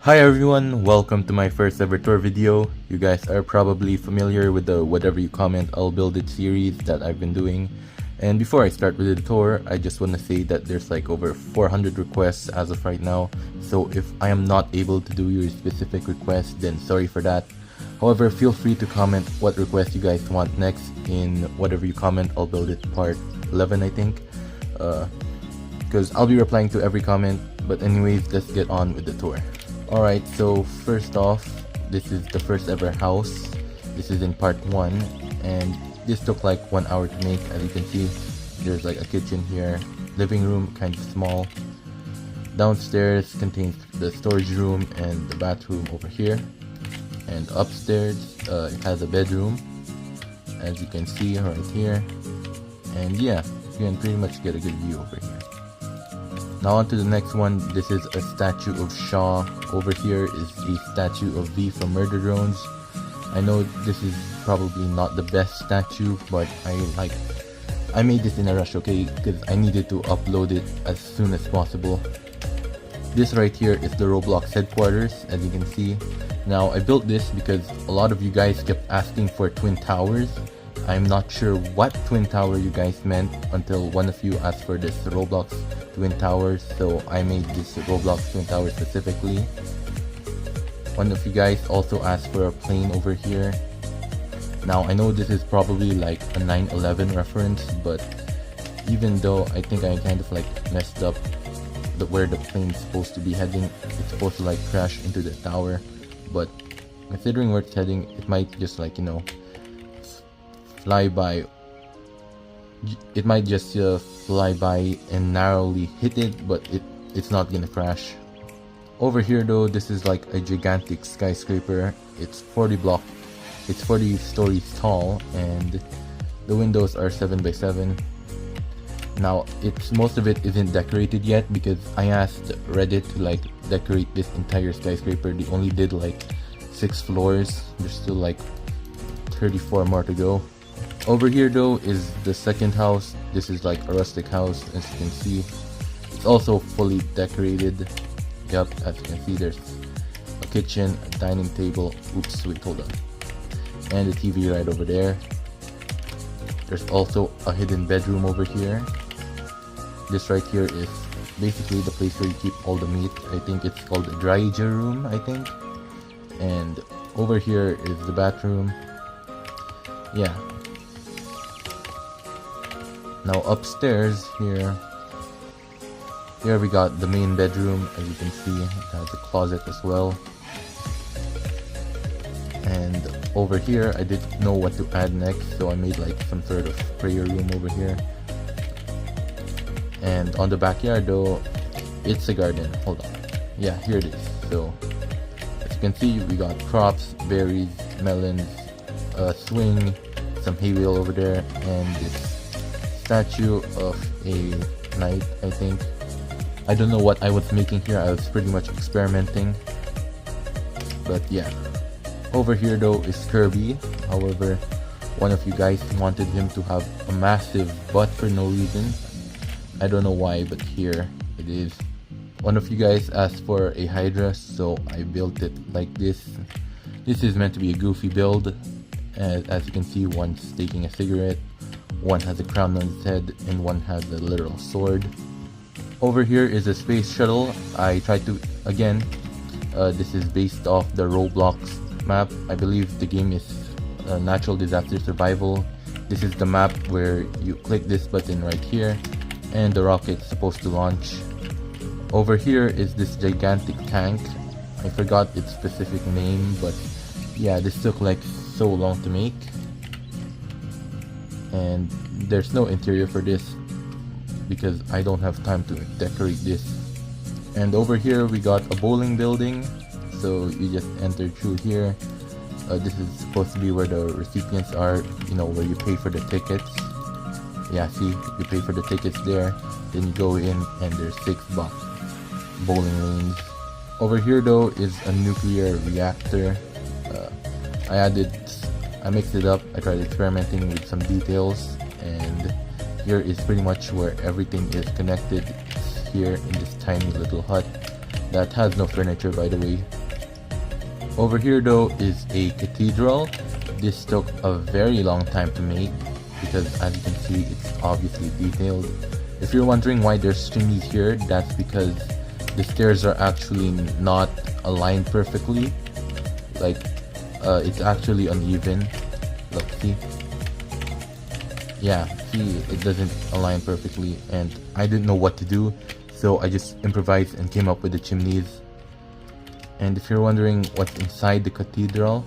Hi everyone, welcome to my first ever tour video. You guys are probably familiar with the whatever you comment I'll build it series that I've been doing. And before I start with the tour, I just want to say that there's like over 400 requests as of right now. So if I am not able to do your specific request, then sorry for that. However, feel free to comment what request you guys want next. In whatever you comment, I'll build it part 11 I think. Because I'll be replying to every comment. But anyways, let's get on with the tour. Alright, so first off, this is the first ever house. This is in part 1, and this took like 1 hour to make. As you can see, there's like a kitchen here, living room, kind of small. Downstairs contains the storage room and the bathroom over here. And upstairs, it has a bedroom, as you can see right here. And yeah, you can pretty much get a good view over here. Now on to the next one. This is a statue of Shaw. Over here is a statue of V from Murder Drones. I know this is probably not the best statue, but I made this in a rush, okay, because I needed to upload it as soon as possible. This right here is the Roblox headquarters, as you can see. Now I built this because a lot of you guys kept asking for twin towers. I'm not sure what twin tower you guys meant until one of you asked for this Roblox twin towers, so I made this Roblox twin tower specifically. One of you guys also asked for a plane over here. Now I know this is probably like a 9/11 reference, but even though I think I kind of like messed up where the plane is supposed to be heading, it's supposed to like crash into the tower, but considering where it's heading, it might just like, you know, fly by. It might just fly by and narrowly hit it, but it's not gonna crash. Over here though, this is like a gigantic skyscraper. It's 40 stories tall, and the windows are 7 by 7. Now most of it isn't decorated yet because I asked Reddit to like decorate this entire skyscraper. They only did like 6 floors. There's still like 34 more to go. Over here though is the second house. This is like a rustic house, as you can see. It's also fully decorated. Yep, as you can see, there's a kitchen, a dining table. Oops, wait, hold on. And a TV right over there. There's also a hidden bedroom over here. This right here is basically the place where you keep all the meat. I think it's called the dryager room, I think. And over here is the bathroom. Yeah. Now upstairs here we got the main bedroom. As you can see, it has a closet as well. And over here, I didn't know what to add next, so I made like some sort of prayer room over here. And on the backyard though, it's a garden. Hold on. Yeah, here it is. So as you can see, we got crops, berries, melons, a swing, some hay wheel over there, and this statue of a knight, I think. I don't know what I was making here. I was pretty much experimenting. But yeah. Over here though is Kirby. However, one of you guys wanted him to have a massive butt for no reason. I don't know why, but here it is. One of you guys asked for a Hydra, so I built it like this. This is meant to be a goofy build. As you can see, one's taking a cigarette, one has a crown on his head, and one has a literal sword. Over here is a space shuttle. I tried to, again, this is based off the Roblox map. I believe the game is Natural Disaster Survival. This is the map where you click this button right here, and the rocket's supposed to launch. Over here is this gigantic tank. I forgot its specific name, but yeah, this took like so long to make. And there's no interior for this because I don't have time to decorate this. And over here we got a bowling building, so you just enter through here. This is supposed to be where the recipients are, you know, where you pay for the tickets. Yeah, see, you pay for the tickets there, then you go in and there's 6 bowling lanes. Over here though is a nuclear reactor. I mixed it up. I tried experimenting with some details, and here is pretty much where everything is connected. It's here in this tiny little hut. that has no furniture, by the way. Over here though is a cathedral. This took a very long time to make because, as you can see, it's obviously detailed. If you're wondering why there's chimneys here, that's because the stairs are actually not aligned perfectly. Like, it's actually uneven. Look, see? Yeah, see, it doesn't align perfectly, and I didn't know what to do, so I just improvised and came up with the chimneys. And if you're wondering what's inside the cathedral,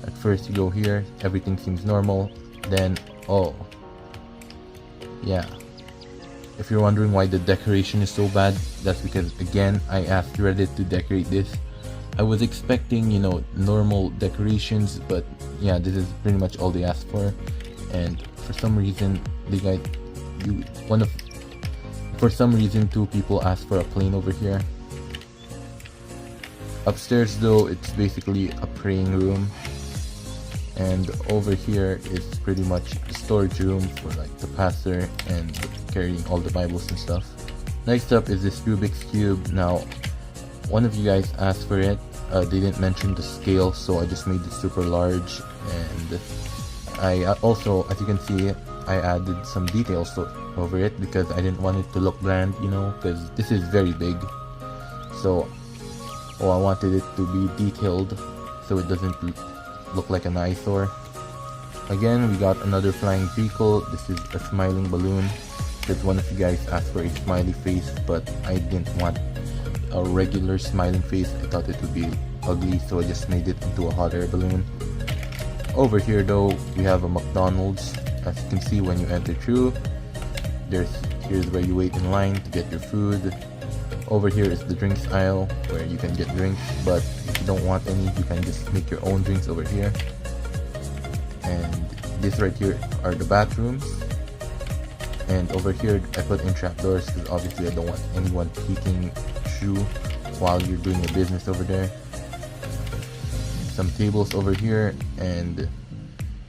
at first you go here, everything seems normal, then, oh, yeah. If you're wondering why the decoration is so bad, that's because, again, I asked Reddit to decorate this. I was expecting, you know, normal decorations, but yeah, this is pretty much all they asked for. And for some reason, for some reason, two people asked for a plane over here. Upstairs though, it's basically a praying room. And over here is pretty much the storage room for like the pastor and carrying all the Bibles and stuff. Next up is this Rubik's Cube. Now, one of you guys asked for it. They didn't mention the scale, so I just made it super large. And I also, as you can see, I added some details over it because I didn't want it to look bland, you know, because this is very big. So, I wanted it to be detailed so it doesn't look like an eyesore. Again, we got another flying vehicle. This is a smiling balloon because one of you guys asked for a smiley face, but I didn't want a regular smiling face. I thought it would be ugly, so I just made it into a hot air balloon. Over here though, we have a McDonald's. As you can see, when you enter through, here's where you wait in line to get your food. Over here is the drinks aisle where you can get drinks, but if you don't want any, you can just make your own drinks over here. And this right here are the bathrooms. And over here I put in trapdoors because obviously I don't want anyone peeking through while you're doing your business over there. Some tables over here, and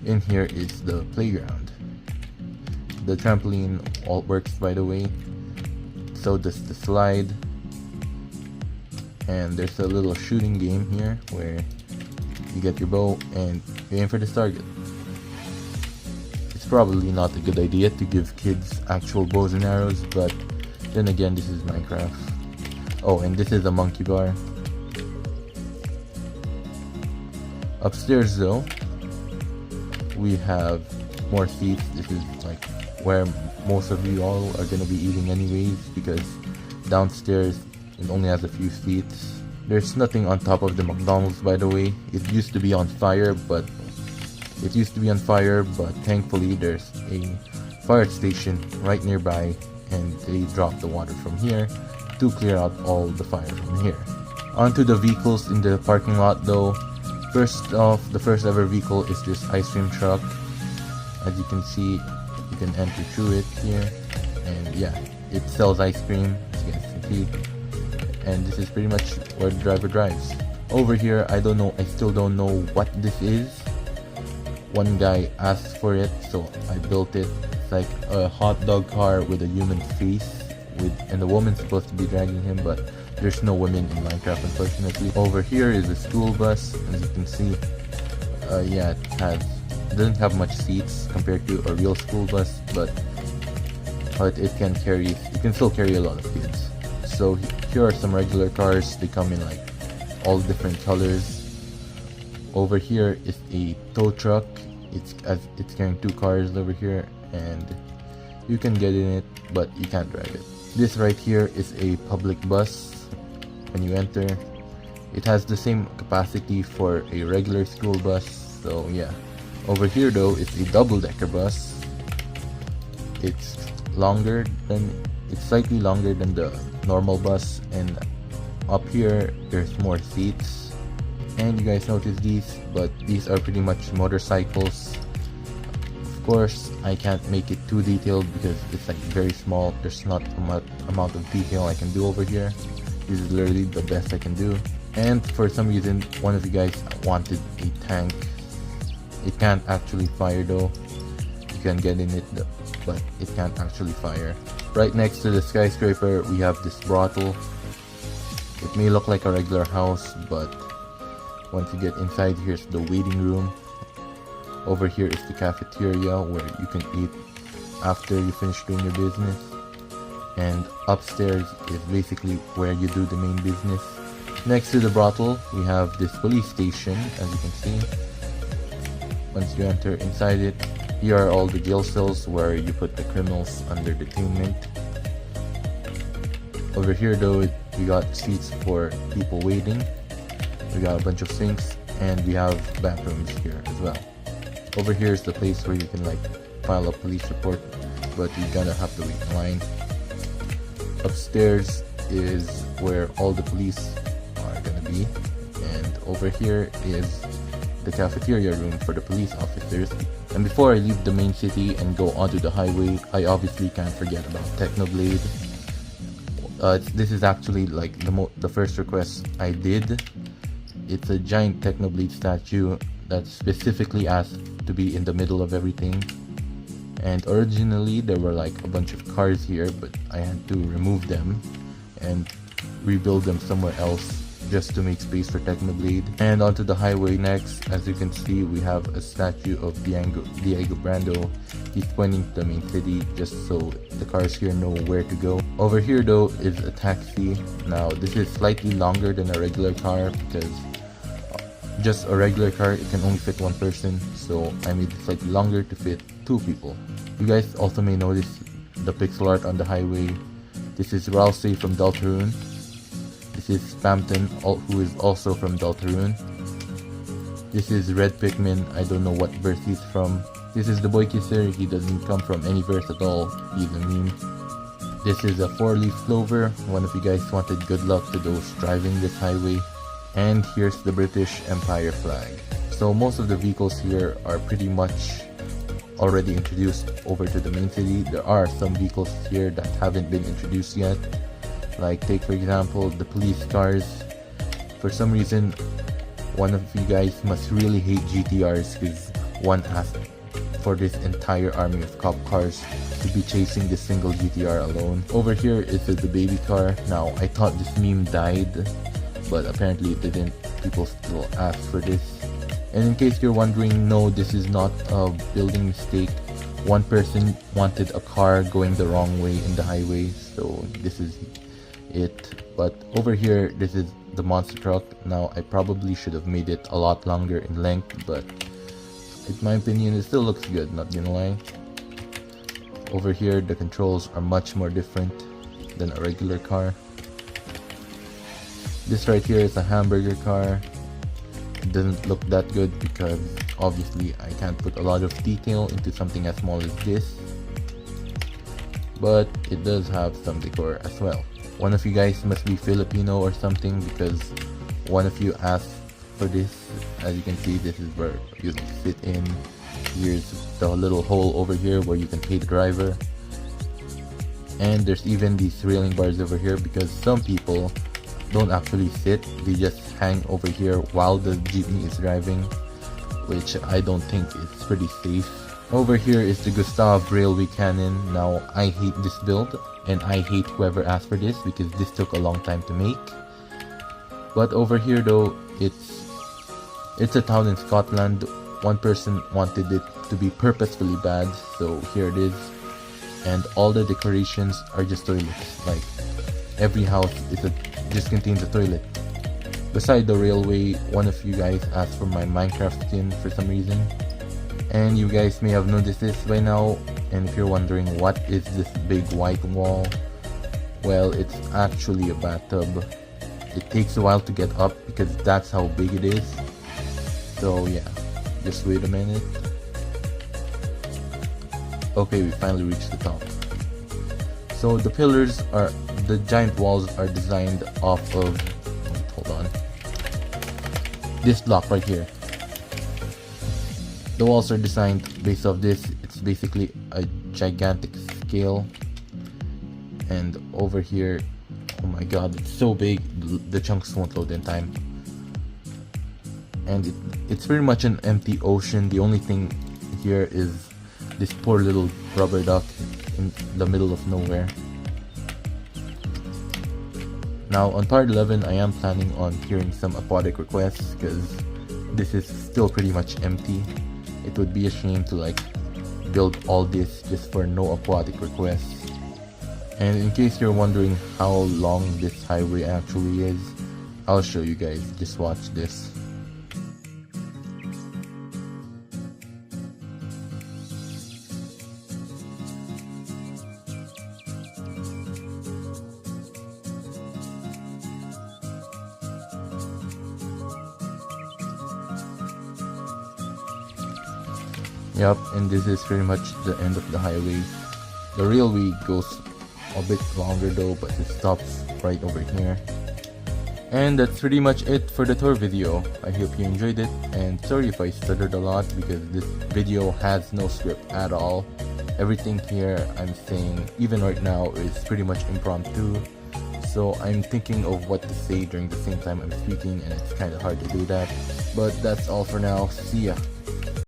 in here is the playground. The trampoline all works, by the way. So does the slide. And there's a little shooting game here where you get your bow and you aim for this target. It's probably not a good idea to give kids actual bows and arrows, but then again, this is Minecraft. Oh, and this is a monkey bar. Upstairs though, we have more seats. This is like where most of you all are gonna be eating anyways, because downstairs it only has a few seats. There's nothing on top of the McDonald's, by the way. It used to be on fire, but thankfully there's a fire station right nearby, and they drop the water from here to clear out all the fire from here. Onto the vehicles in the parking lot though. First off, the first ever vehicle is this ice cream truck. As you can see, you can enter through it here, and yeah, it sells ice cream, as you can see. And this is pretty much where the driver drives. Over here, I still don't know what this is. One guy asked for it, so I built it. It's like a hot dog car with a human face, and the woman's supposed to be dragging him, but there's no women in Minecraft, unfortunately. Over here is a school bus, as you can see. Yeah, it doesn't have much seats compared to a real school bus, but it can still carry a lot of kids. So here are some regular cars. They come in like all different colors. Over here is a tow truck. It's carrying two cars over here, and you can get in it, but you can't drive it. This right here is a public bus. When you enter, it has the same capacity for a regular school bus, so yeah. Over here though, it's a double-decker bus. It's slightly longer than the normal bus, and up here there's more seats. And you guys notice these, but these are pretty much motorcycles. Of course, I can't make it too detailed because it's like very small. There's not a amount of detail I can do over here. This is literally the best I can do. And for some reason, one of you guys wanted a tank. It can't actually fire though. You can get in it, but it can't actually fire. Right next to the skyscraper, we have this brothel. It may look like a regular house, but once you get inside, here's the waiting room. Over here is the cafeteria where you can eat after you finish doing your business. And upstairs is basically where you do the main business. Next to the brothel, we have this police station, as you can see. Once you enter inside it, here are all the jail cells where you put the criminals under detainment. Over here though, we got seats for people waiting. We got a bunch of sinks, and we have bathrooms here as well. Over here is the place where you can like file a police report, but you're gonna have to wait in line. Upstairs is where all the police are gonna be, and over here is the cafeteria room for the police officers. And before I leave the main city and go onto the highway, I obviously can't forget about Technoblade. This is actually like the first request I did. It's a giant Technoblade statue that's specifically asked to be in the middle of everything. And originally there were like a bunch of cars here, but I had to remove them and rebuild them somewhere else just to make space for Technoblade. And onto the highway next. As you can see, we have a statue of Diego Brando. He's pointing to the main city just so the cars here know where to go. Over here though is a taxi. Now this is slightly longer than a regular car because just a regular car, it can only fit one person, so I made it slightly longer to fit two people. You guys also may notice the pixel art on the highway. This is Ralsei from Deltarune. This is Spamton, who is also from Deltarune. This is Red Pikmin, I don't know what verse he's from. This is the Boy Kisser, he doesn't come from any verse at all, he's a meme. This is a 4-leaf clover, one of you guys wanted good luck to those driving this highway. And here's the British Empire flag. So most of the vehicles here are pretty much already introduced over to the main city. There are some vehicles here that haven't been introduced yet. Like take for example the police cars. For some reason, one of you guys must really hate GTRs because one asked for this entire army of cop cars to be chasing this single GTR alone. Over here is the baby car. Now I thought this meme died, but apparently it didn't. People still ask for this. And in case you're wondering, no, this is not a building mistake. One person wanted a car going the wrong way in the highway, so this is it. But over here, this is the monster truck. Now I probably should have made it a lot longer in length, but in my opinion it still looks good, not gonna lie. Over here the controls are much more different than a regular car. This right here is a hamburger car. It doesn't look that good because obviously I can't put a lot of detail into something as small as this, but it does have some decor as well. One of you guys must be Filipino or something because one of you asked for this. As you can see, this is where you fit in. Here's the little hole over here where you can pay the driver. And there's even these railing bars over here because some people don't actually sit, they just hang over here while the jeepney is driving, which I don't think is pretty safe. Over here is the Gustav Railway Cannon. Now I hate this build and I hate whoever asked for this because this took a long time to make. But over here though, it's a town in Scotland. One person wanted it to be purposefully bad, so here it is. And all the decorations are just toilets. Like every house just contains a toilet. Beside the railway, one of you guys asked for my Minecraft skin for some reason. And you guys may have noticed this by now. And if you're wondering what is this big white wall, well, it's actually a bathtub. It takes a while to get up because that's how big it is. So yeah, just wait a minute. Okay, we finally reached the top. So the giant walls are designed off of, hold on, this block right here. The walls are designed based off this. It's basically a gigantic scale. And over here, oh my god, it's so big, the chunks won't load in time. And it's pretty much an empty ocean. The only thing here is this poor little rubber duck in the middle of nowhere. Now on part 11, I am planning on clearing some aquatic requests because this is still pretty much empty. It would be a shame to like build all this just for no aquatic requests. And in case you're wondering how long this highway actually is, I'll show you guys, just watch this. Yup, and this is pretty much the end of the highway. The real way goes a bit longer though, but it stops right over here. And that's pretty much it for the tour video. I hope you enjoyed it, and sorry if I stuttered a lot because this video has no script at all. Everything here I'm saying, even right now, is pretty much impromptu. So I'm thinking of what to say during the same time I'm speaking, and it's kinda hard to do that. But that's all for now. See ya!